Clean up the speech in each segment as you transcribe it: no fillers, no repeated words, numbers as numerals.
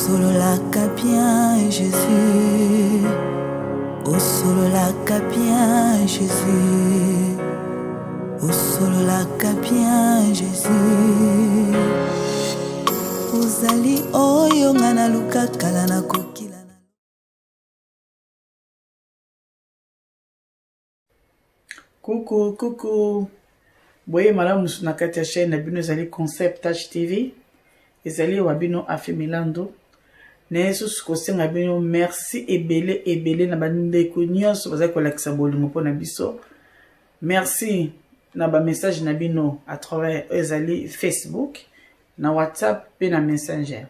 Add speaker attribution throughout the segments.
Speaker 1: solo la capien Jésus. Au solo la capien Jésus. Au solo la capien Jésus. Ozali oyo ngana luka kala na kokila.
Speaker 2: Coucou. Boye malamu na kati ya chaîne na bino ezali Concept TV. Ezali wabino afi Milando. Nesusu kosenga bino merci ebele na bandeko nyonso bazali kolakisa bolingo mpona biso. Merci na ba message na bino à travers ezali Facebook, na WhatsApp pe na Messenger.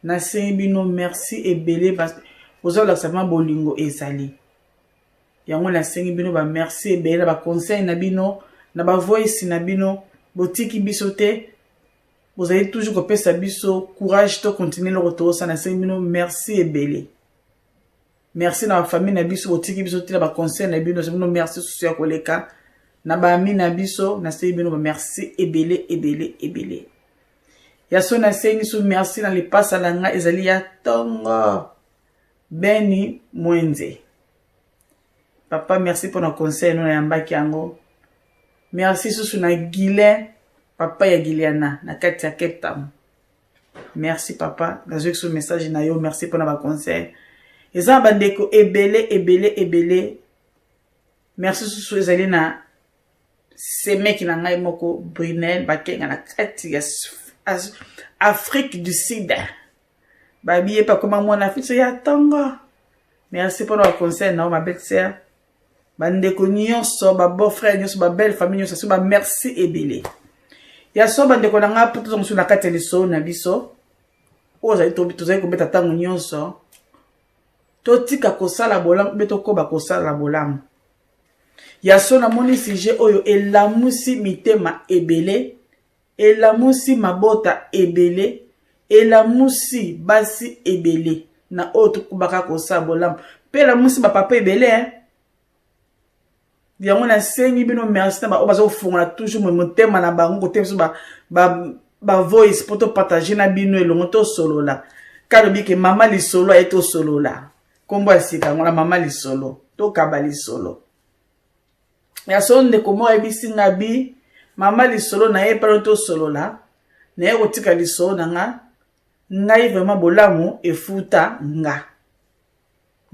Speaker 2: Na sengi bino merci ebele bozali kolakisa bolingo ezali. Yango na sengi bino ba merci ebele ba conseil na bino na ba voice na bino botiki biso te. Vous avez toujours kopesa biso courage to continuer le retour ça na sengi bino merci ebele. Merci na famille na biso botiki biso te na ba conseil na bino bino merci susu ya koleka na ba ami na biso na sengi bino ba merci ebele. Ya so na sengi su merci na lipasa na nga ezali ya tongo Beni Mwenze. Papa, merci pour nos conseils, nous yambaki yango. Merci susu na Guilain, papa ya Giliana, na kati ya Cape Town. Merci papa, nazwi ce message na yo, merci pour nos conseils. Eza bandeko ebele. Merci susu ezali na semeki na ngai moko Brunel bakenga na kati ya Afrique du Sud. Babiye pa koma mwana fiso ya tongo. Merci pour nos conseils na ma belle sœur. Bandeko nyonso ba beau frère nyonso ba belle famille nyonso ba merci ebele. Ya so bandeko na nga puto zo na kati liso na biso. Ozali tozali kobeta tango nyonso. Totika kosala bolamu beto ko ba kosala bolamu. Ya so na moni sujet oyo elamusi mitema ebele, elamusi mabota ebele, elamusi basi ebele na oto kubaka kosala bolamu. Pe elamusi ba papa ebele Yango na sengi bino merci na ba obazo funga toujours mo tema na bango ko temso ba voice poto partager na bino elongo to solo la. Kalo bike mama li solo eto solo la. Kombo asika ngona mama li solo to kabali solo. Ya sonde komo ebisi ngabi mama li solo na e to solo la. Na e otika li solo na nga. Ngai vraiment bolamu efuta nga.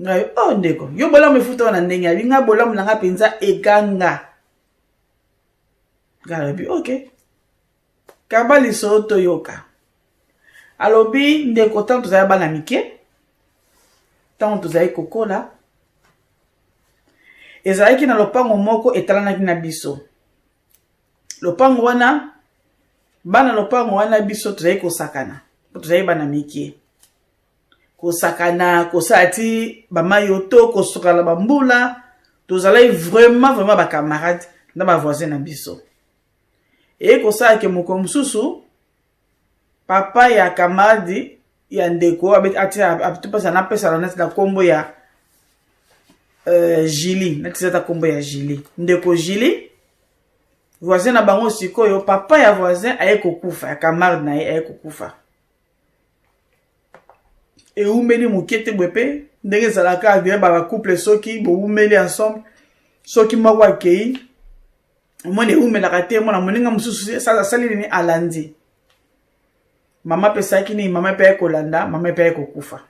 Speaker 2: Ngai ndeko yo bolamu efuta wana ndenge abi nga bolamu nanga penza eganga garabi okay kabali soto yoka alobi ndeko tanto za bana mike tanto za kokola ezalaki na lopango moko etalanaki na biso lopango wana bana lopango wana biso tozali kosakana tozali bana mike kosakana kosati ba mayoto kosokala bambula tozalai vraiment ba camarades na ba voisins na biso e kosala ke moko mususu papa ya camarade ya ndeko ati apitupasa na pesa na na kombo ya Jili na tsata kombo ya Jili ndeko Jili voisin na bango sikoyo papa ya voisin aye kokufa ya camarade na aye kokufa et umeli mukete bwepe ndenge zalaka avire ba couple soki bo umeli ensemble soki moko akei mone umela kate mona moninga mususu sa salili ni alandi mama pesaki ni mama pe kolanda mama pe kokufa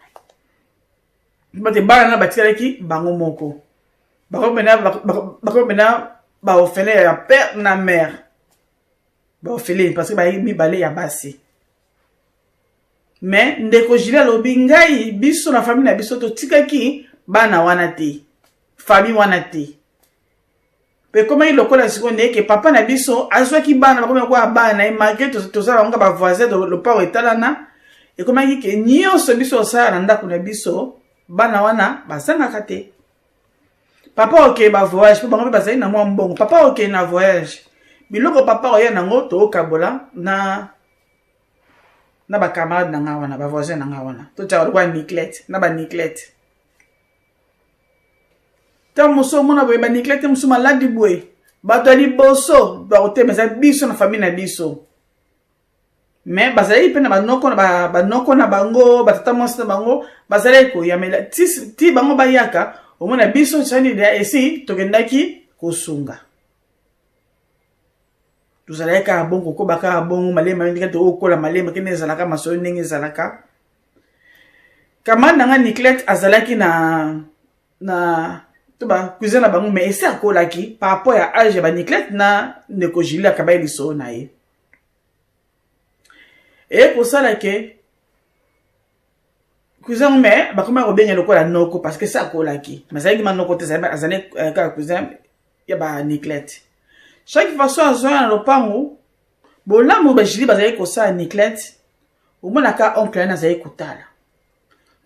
Speaker 2: bate bana na batiraki bango moko bako mena ba ofele ya père na mère ba ofele parce que ba mi balé ya basi. Mais ndeko jila lobi ngai biso na famille na biso to tikaki bana wana te famille wana te pe koma ilokola sikonde ke papa na biso azwaki bana bakoma kwa bana e malgré to za nga ba voisin de le paro etalana e koma ki nyonso biso sa na ndako na biso bana wana basanga kate papa okay ba voyage po bango bazali na mwa mbongo papa okay na voyage biloko papa oya nango to kabola na ba camarade na nga wana ba voisin na nga wana to tsa kwa Niclette na ba Niclette ta muso mona ba Niclette muso maladi boy ba to li boso ba otemeza biso na famille na biso mais bazali pe na banoko na banoko na bango batata mwasi na bango bazali koyamela ti bango bayaka omona biso tsani dia esi tokendaki kosunga tuzalaka bongo ko baka bongo malema ndika to okola malema kene ezalaka masolo ndenge ezalaka kamanda nga Niclette azalaki na tuba cousin na bango mais esi akolaki par rapport ya âge ba Niclette na ndeko Julie akabai liso na ye et pour ça là que cousin mais ba koma robenga lokola noko parce que ça akolaki mais ça qui manoko te azane ka cousin ya ba Niclette chaque façon azoya na lopango bolamu ba Julie bazali ko sa Niclette au moins ka oncle na zali kutala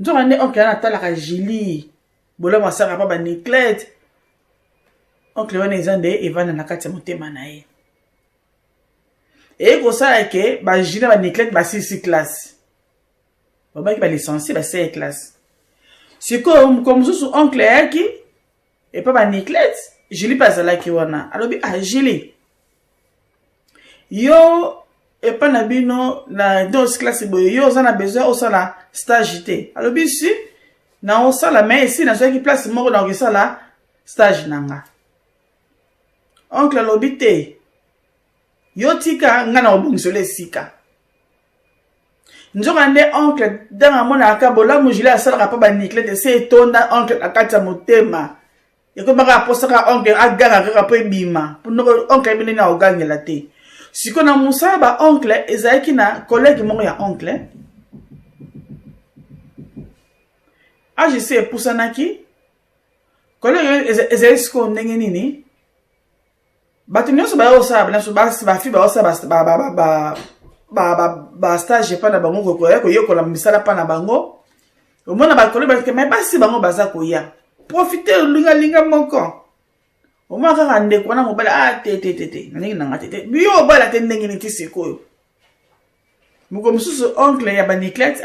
Speaker 2: nzoka ne oncle na tala ka Julie bolamu asaka pa ba Niclette oncle wana ezande evana na kati ya motema na ye et ko sa ke ba Julie ba Niclette ba 6 classe ba ki ba licencié ba 7 classe siko comme sous oncle yaki et pas ba Niclette Julie pas là qui wana alobi Julie yo et pas na bino na dos classe boyo yo za na besoin au sala stage té alobi si na au sala mais ici na zo ki place moko na sala stage nanga oncle alobi te yo tika ngana obungisole sika njoka nde oncle danga mona akabola mu Julie asala pa ba Niclette c'est tonda oncle akata motema yako baka posaka oncle agara kaka po bima pour oncle bine na ogangela te siko na musala ba oncle ezaki na collègue moko ya oncle je sais pusanaki collègue ezali siko ndenge nini batu nyonso ba osala bana so ba fi ba osala ba stage pa na bango ko yokola misala pa na bango omona ba collègue ba mais basi bango baza koya profiter linga moko oma kaka ndeko na mobala te nani nanga te biyo bala te ndenge ni tisiko muko mususu oncle ya ba Niclette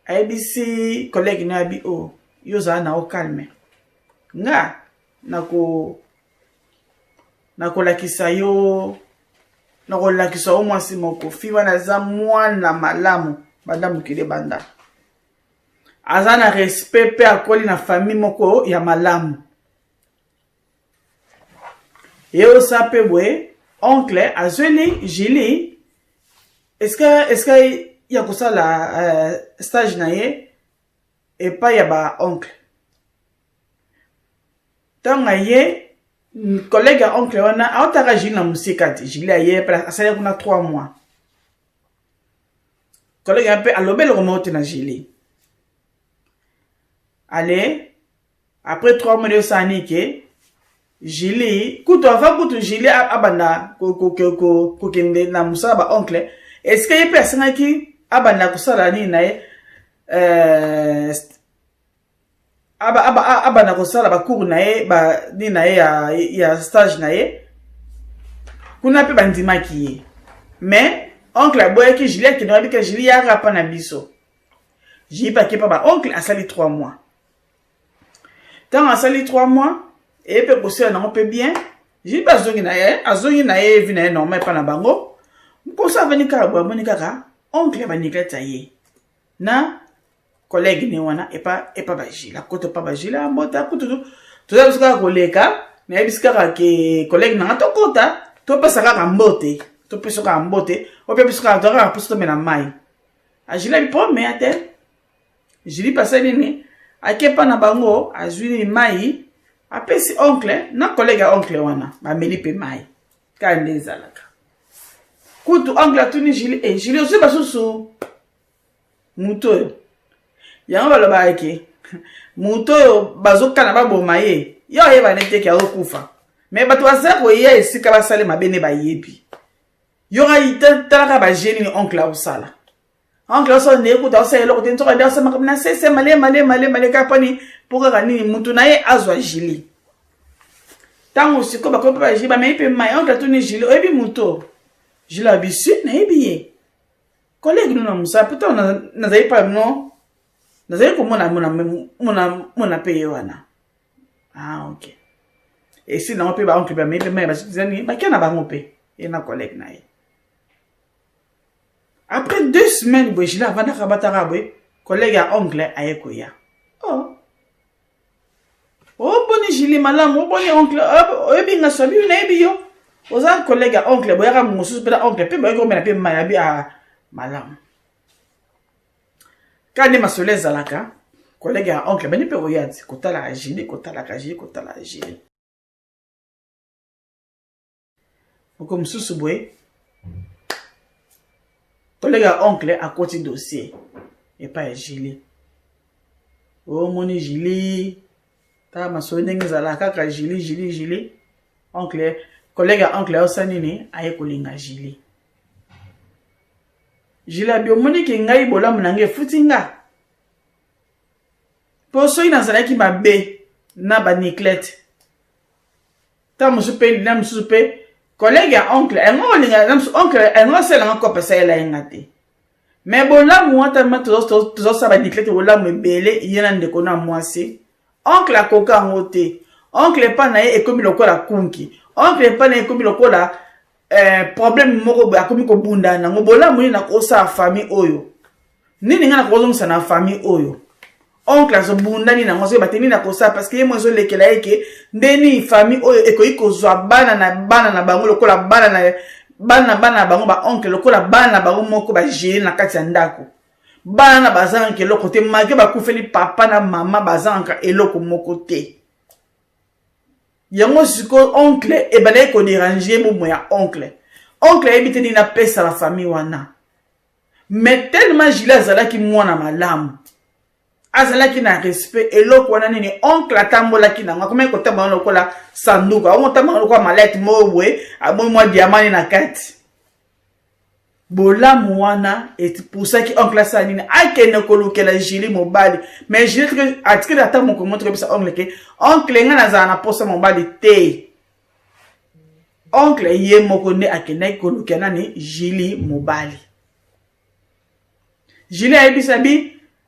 Speaker 2: ABC collègue na bi o yo za na o calme nga nako lakisa yo nako lakisa o mwasi moko fiwa na za mwana malamu banda mukile banda azana respect pe akoli na famille moko ya malamu yo sape bwe oncle azweni Julie est-ce que ya kosala stage na ye et pas ya ba oncle tanga ye collègue ya oncle wana aotaka Julie na musika ti Julie aye asali kuna 3 mois collègue ya pe alobelo komote na Julie. Allez, après 3 mois de sanike, Julie, kuto avant kuto Julie abanda ko kende na musala ba oncle. Est-ce que y personne qui abanda ko sala ni na abanda ko sala ba cours na ba ni na ya stage na kuna pe bandima ki mais oncle boye ki Julie ki no bi que Julie ya rapa na biso. J'ai pas que pas oncle a sali 3 mois. Tant a sali 3 mois et peut bosser na on peut bien. J'ai pas zongi na ye vina normal pas na bango. Ko sa veni ka bo moni kaka oncle ba Niclette aye. Na collègue ni wana et pas ba Julie. La côté pas ba Julie mbota kutu to za bisika koleka na bisika ka ke collègue na to kota to pesa ka mbote. To pesa ka mbote o pe bisika to ka pusto mena mai. A Julie bi po me ate Julie pasa nini akepa na bango azwini mai apesi oncle na collègue oncle wana ba melipe mai ka ndezalaka kutu oncle atuni Julie Julie ozo basusu muto yango baloba yake muto bazokana baboma ye yo yeba neteke ya okufa mais bato bazala koya esika basale mabene bayebi yo ga italaka ba geni ni oncle osala oncle oso ne kuta osa eloko te ntoka nda osa makabina sese male kapani pour gani mutu na ye azwa Julie tango siko bakopa ba Julie ba meipe mai oncle tuni Julie oyebi muto Julie abisu na yebi ye collègue nous na musa puto na zai pa no na zai ko mona paye wana ok et si na on peut ba oncle ba meipe mai ba zani ba kana ba ngope et na collègue na ye Après 2 semaines, je l'ai avant de collègue à oncle aye koya. Oh boni Julie malam, oh boni oncle, oyebi nga sabi na ebi yo. Oza collègue à oncle, boyaka mususu pela oncle, pe boyako mena pe mayabi a malam. Quand ma solé zalaka, collègue à oncle, bani pe oyadi, kotala a Julie, kotala ka Julie, kotala a Julie. Oko mususu boye. Collègue à oncle a côté dossier. Et pas Julie. Oh moni Julie. Ta ma so ndenge zala kaka Julie. Oncle, collègue à oncle osanini aye kolinga Julie. Julie abio moni ke ngai bolamu nange futinga. Poso ina zala ki mabe na ba Niclette. Ta musupe na musupe collègue à oncle engo linga na oncle engo sela ngako pesa ela ngate. Mais bolamu wata mato sa ba Niclette bolamu ebele yena ndeko na mwasi. Oncle a koka ngote. Oncle pa na ye ekomi lokola kunki. Oncle pa na ye ekomi lokola problème moko ba komi ko bunda na ngobolamu ni na kosa famille oyo. Nini nga na kozongisa na famille oyo. Oncle azo bunda ni na ngozo bateni na kosa parce que ye mozo lekela yeke ndeni famille oyo ekoyi kozwa bana na bango lokola bana bango ba oncle lokola bana bango moko ba géré na kati ya ndako. Bana bazanka eloko te malgré bakufeli papa na mama bazanka eloko moko te. Yango siko oncle e balaye ko déranger bomo ya oncle. Oncle ebite ni na pesa la famille wana. Mais tellement Julie azalaki mwana malamu. Azalaki na respect eloko wana nini oncle atambolaki na ngakoma ko tamba lokola sanduka. O tamba lokola malette mowe abo mwa diamant na kati. Bolamu wana et pour ça qui oncle sanini akene kolukela Julie mobali mais Julie atiki ata moko montre bisa oncle ke oncle nga na na posa mobali te oncle ye moko ne akene kolukela ni Julie mobali Julie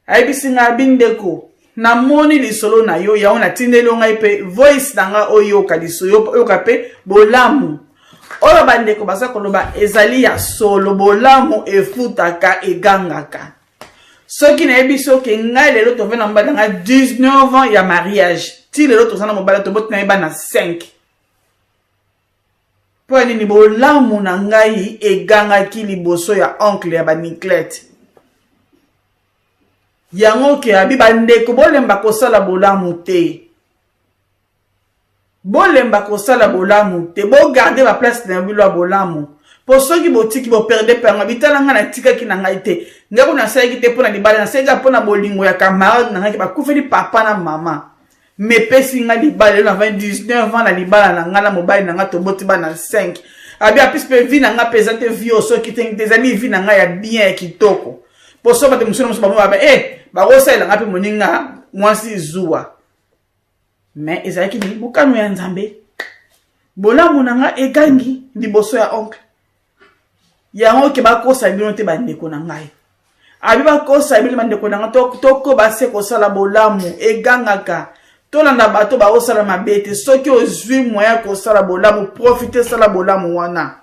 Speaker 2: ayebisi nga bindeko na moni lisolo na yo ya ona tindelo ngai pe voice nanga oyo kaliso yo kape bolamu oyo bandeko baza koloba ezali ya solo bolamu efutaka egangaka soki na ebiso ke ngai lelo tove na mbala nga 19 ans ya mariage ti lelo tozana mobala toboti na yeba na 5 po nini bolamu na ngai egangaki liboso ya oncle ya ba Niclette yango ke abi bandeko bolemba kosala bolamu te bolemba kosala bolamu te bo garder ba place na bilo bolamu po soki botiki bo perdre panga bitala nga na tikaki na ngai te ngako na saiki te pona libala na saiki pona bolingo ya camarade na ngai ba kufeli papa na mama me pesi nga libala na 19 ans na libala na nga na mobile na nga to boti ba na 5 abi apis pe vi na nga pesante vi o soki te ngezali vi na nga ya bien kitoko po so ba te musuna muso ba ba ba rosela nga pe moninga mwasi zuwa mais ezalaki ni bukano ya nzambe bolamu nanga egangi liboso ya oncle yango ke bakosa bino te bandeko na ngai abi bakosa bino bandeko na ngai toko base kosala bolamu egangaka tolanda bato baosala mabete soki ozwi moya kosala bolamu profite sala bolamu wana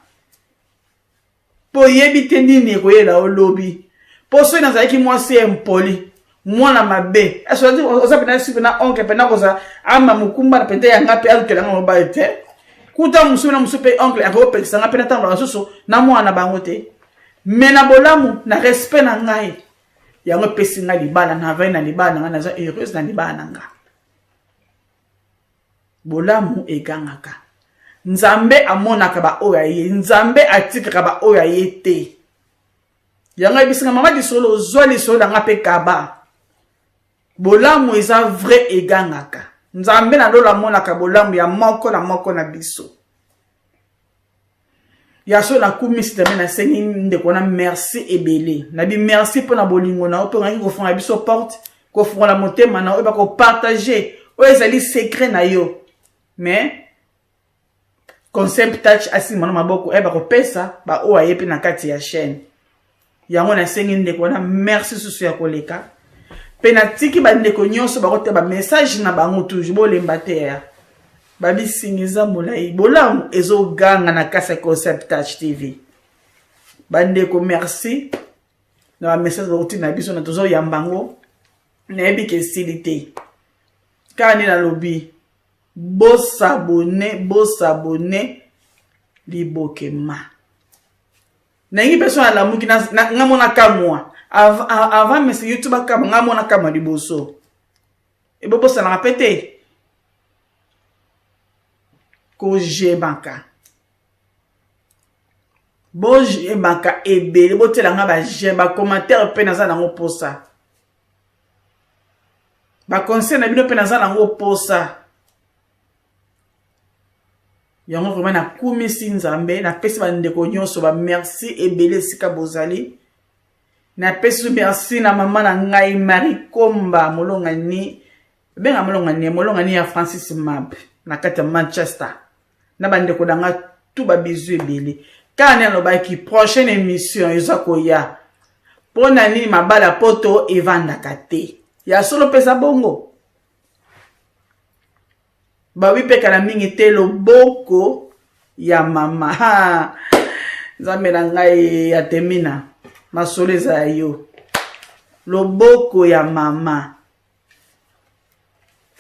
Speaker 2: po yebi te nini ekoyela olobi po so nazalaki mwasi impoli mwana mabe oza pena sipe na oncle pena koza ama mukumba na pente yanga pe alukela nga mobile te kuta musu na musu pe oncle ako pekisa nga pena tamba susu na mwana bango te mena bolamu na respect na ngai yango pesi nga libala na vai na libala nga naza heureuse na libala na nga bolamu egangaka nzambe amonaka ba oya ye nzambe atikaka ba oya ye te yango ebisinga mama disolo zwa lisolo nga pe kaba bolamu eza vrai egangaka nzambe na lola monaka bolamu ya moko na biso ya so na kumisi tame na sengi ndeko na merci ebele na bi merci pona bolingo na ope ngaki kofunga biso porte kofunga la motema na oba ko partager o ezali secret na yo mais concept touch asi mona maboko eba ko pesa ba o ayepe na kati ya chaîne yango na sengi ndeko na merci susu ya koleka penatiki bandeko nyonso bakote ba message na bango toujours bolemba te ya babi singiza molai bolamu ezoganga na kasa Concept Touch TV bandeko merci na message bauti na biso na tozo yambango na yebi ke silité kani na lobi bo s'abonner libokema na ngi personne la muki na ngamona kamwa avant mais YouTube kama ngamona kama liboso e bobo ça na répéter ko jebaka bo jebaka ebele bo tela nga ba jeba commentaire pe na za nango posa ba conseil na bino pe na za nango posa yango vraiment na kumisi nzambe na pesi ba ndeko nyonso ba merci ebele sika bozali na pesi merci na mama na ngai Marie Komba molongani benga molongani ya Francis Mab na kata Manchester na ba ndeko danga tout ba bizu ebele kana no ba ki prochaine émission ezako ya pona nini mabala poto evanda kate ya solo pesa bongo ba wipe kala mingi te loboko ya mama zamela ngai ya temina masoleza yo loboko ya mama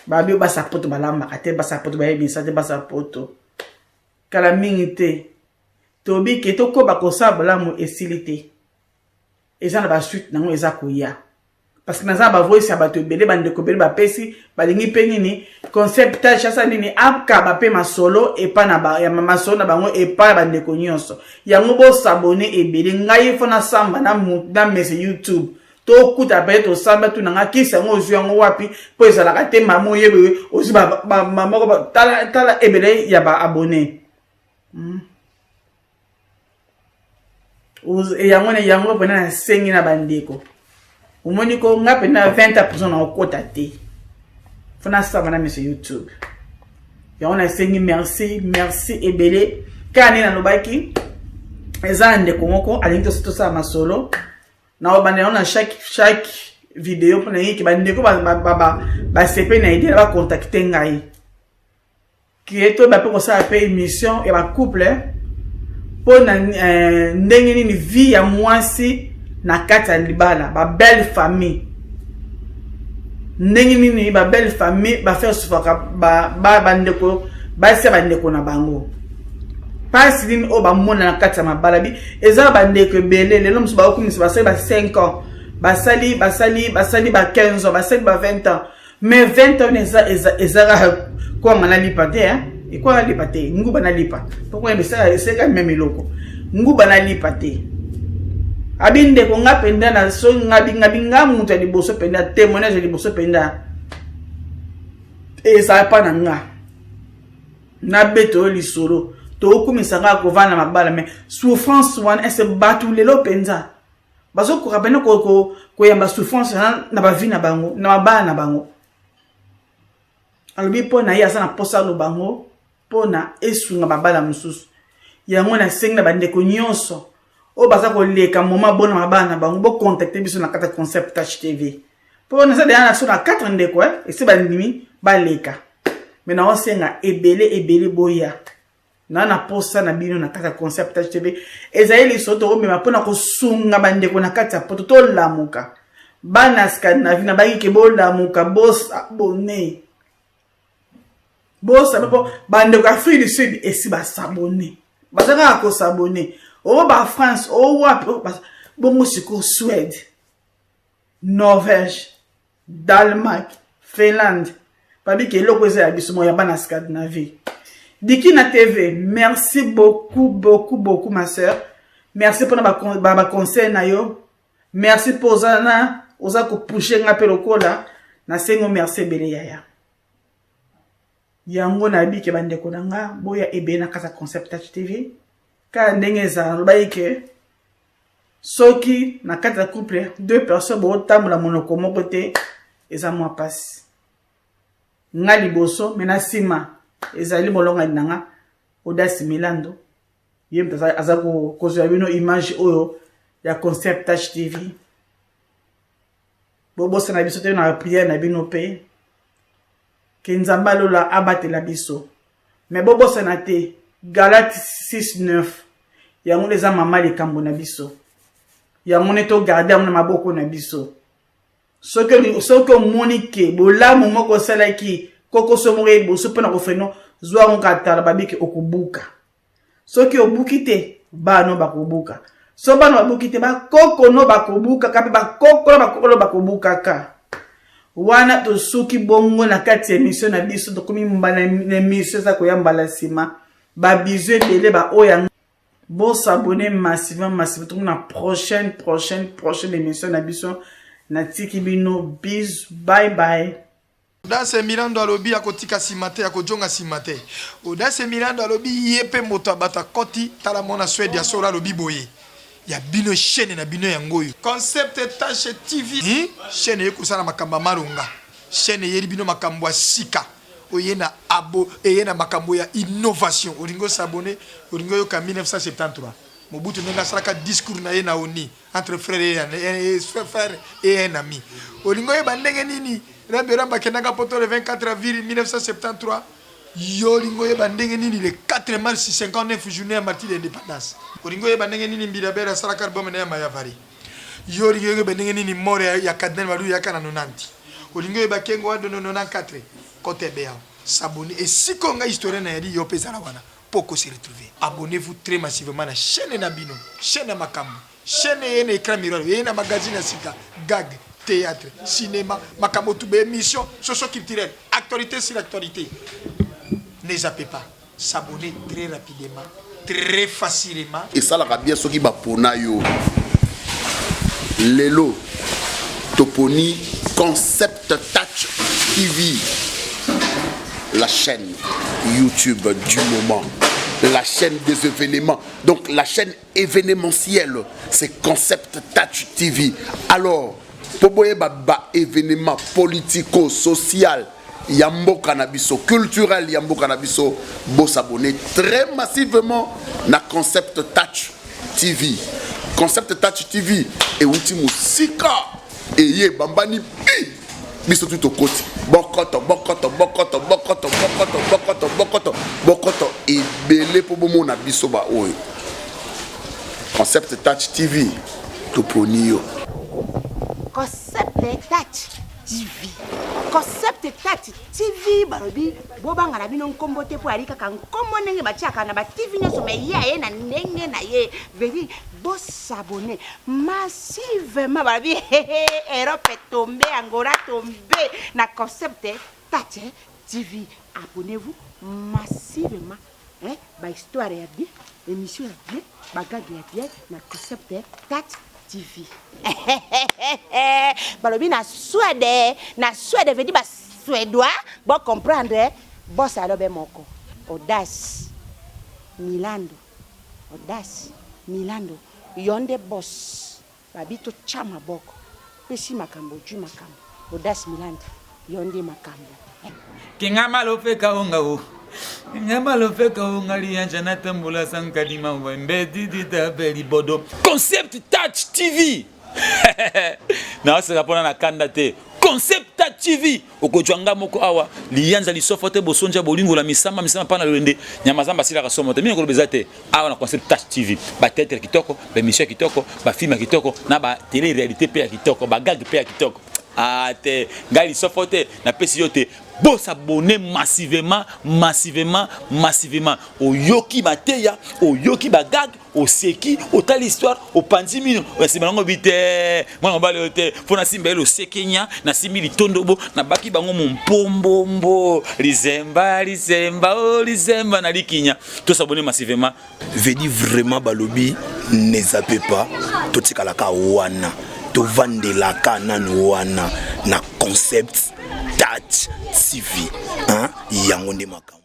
Speaker 2: babi basa poto balamba kate basa poto ba yebisa te basa poto kala mingi te tobi ke to ko ba ko sabla mo esilité eza na ba suite nango eza ko ya parce que naza ba voice ya bato ebele bande ko bele ba pesi balingi pe nini concept chasa nini apka ba pe masolo e pa na ba ya mama solo na bango e pa bande ko nyonso yango bo s'abonner ebele ngai fona samba na mese YouTube to kuta pe to samba tu nanga kisa ngo ozu yango wapi po ezala ka te mamo yebe ozu ba mama ko tala ebele ya ba abonné yango pena na sengi na bandeko umoni ko nga pena 20% na okota te fona sava na monsieur YouTube yango na sengi merci ebele kani na lobaki eza ndeko moko alingi to sa masolo na obane on a chaque vidéo pona yiki bandeko ba sepe na idée ba contacter ngai ki eto ba pe ko sa pe émission et ba couple pona ndenge nini vie ya mwasi na kata libala ba belle famille ndenge nini ba belle famille ba faire sufaka ba ndeko ba se ba ndeko na bango pasi nini o ba mona na kata mabala bi eza ba ndeko belé lelo musu ba okumisa ba sali ba 5 ans ba sali ba 15 ans ba sali ba 20 ans mais 20 ans eza ko ngana lipate et quoi lipate nguba na lipa pourquoi mais c'est quand même loko nguba na lipate abinde ko ngapenda na so ngabi mutu di boso penda témoignage di boso penda et ça pas na beto lisolo to kumisa nga ko vana mabala mais souffrance wana ese batu lelo penza bazo ko rabena ko yamba souffrance na ba vie na bango na mabala na bango alobi pona ya sana posa lo bango pona esunga babala mususu yango na senga bandeko nyonso o baza ko leka moma bona mabana bango bo contacter biso na kata concept TV pona ça déjà na so na 4 ndeko et c'est bandimi ba leka mais na osenga ebele boya na posa na bino na kata concept TV ezaeli soto o mema pona ko sunga bandeko na kata poto to lamuka bana Scandinavie na baki ke bo lamuka boss abonné boss abepo bandeko Afrique du Sud esi ba s'abonner bazanga ko s'abonner o ba France o wapi bongo siko Suède Norvège Danemark Finlande pabi ke loko eza biso mo ya bana Scandinavie Dikina TV merci beaucoup ma sœur merci pour ba conseil na yo merci pour zana oza ko pusher nga pe lokola na sengo merci bele yaya yango na bi ke bandeko nanga boya ebe na kasa concept TV ka ndenge za lobaike soki na kata couple deux personnes bo tamula monoko moko te eza moi passe nga liboso mena sima ezali bolonga nanga Odasi Milando yem azako kozwa bino image oyo ya concept TV bobo sana biso te na prière na bino pe ke nzamba lola abatela biso mais bobo sana te Galate 6:9 yango leza mama likambo na biso ya mone to garder na maboko na biso soki omoni ke bolamu moko osalaki koko somoko eboso mpona kofeno zwa ngo katala babiki okubuka soki obuki te bano bakobuka so bano babuki te bakoko no bakobuka kape bakoko bakobukaka wana tosuki bongo na kati ya émission na biso tokomi mbala émission eza koyambala nsima babizu ebele baoya bon s'abonner massivement tokomi na prochaine émission na biso na tiki bino bis bye bye.
Speaker 3: Audace Milando alobi akotika simate akojonga simate. Audace Milando alobi yepe moto abata koti tala mona Swede ya sora alobi boye. Ya bino chaîne na bino yangoyo. Concept Tache TV. Chaîne yekusana makamba marunga. Chaîne yeri bino makambo sika. Oyena abo eyena makambo ya innovation. Oringo s'abonner, oringo yoka 1973. Mobutu nenga saraka discours na ye na oni entre frère et un ami. Oringo yeba ndenge nini Ramba kenanga poto le 24 avril 1973. Yoringo yeba ndenge nini le 4 mars 59 journée à martyr d'indépendance. Oringo yeba ndenge nini mbirabera saraka album na Mayavari. Yoringo yeba ndenge nini mort ya Cardinal Malu ya kana 90. Oringo yeba kengo wa 94 côté Béa. S'abonner et si konga historien na yadi yo pesa la wana. Poko se retrouver. Abonnez-vous très massivement à la chaîne Nabino, chaîne Makam, chaîne écran miroir, et na magazine Sika, gag, théâtre, cinéma, Makamotoube, émission, socio-culturelle, actualité sur l'actualité. Ne zappez pas, s'abonner très rapidement, très facilement.
Speaker 4: Et ça, la bien ce qui va pour yo. Lelo, Toponi, Concept Touch TV. La chaîne YouTube du moment, la chaîne des événements, donc la chaîne événementielle, c'est Concept Touch TV. Alors, pour voir événements politico, social, yambo cannabiso, culturel, yambo cannabiso, vous s'abonner très massivement à Concept Touch TV. Concept Touch TV et ultimo sika et yé bambani pi. Biso tout au côté. Bokoto et belé pour bon na biso ba oyo. Concept Touch TV to ponio.
Speaker 5: Concept Touch TV. Concept Touch TV barobi bobanga na bino nkombote po alika kan kombo ndenge batiaka na ba TV nyoso me ye na ndenge na ye veri bo s'abonner massivement barobi Europe tombé Angola tombé na Concept Touch TV. Abonnez-vous massivement ba histoire ya bien, émission ya bien, bagage ya bien na Concept Touch TV. Balobi na Suède veut dire ba suédois, bon comprendre, boss alobe moko. Audace Milando. Yonde boss. Babito chama boko. Pesi makambo ju makambo. Audace Milando. Yonde makambo.
Speaker 6: Kingama lofeka ongao. Ngama lofeka ongali anjana tambula sankalima wembe didita beli bodo. Concept Touch TV. Na wase kapona na kanda te. Concept Touch TV. Okojwanga moko awa lianza lisofote bosonja bolingo la misama pana lende nyamazamba sila kasomo te. Mimi ngolobeza te awa na Concept Touch TV. Ba tête kitoko, ba émission kitoko, ba film kitoko, na ba télé réalité pe kitoko, ba gag pe kitoko. Ah te ngali sofote na pesi yote bo s'abonner massivement oyoki mateya oyoki bagag oseki otali histoire opandimino osibango bite mwana mbale yote fona simba le sekenya na simili tondobo na baki bango mompombo lizemba na likinya to s'abonner massivement
Speaker 7: vedi vraiment balobi ne zappez pas totikalaka wana to vandela kananu wana na Concept Touch TV yango nde makamo.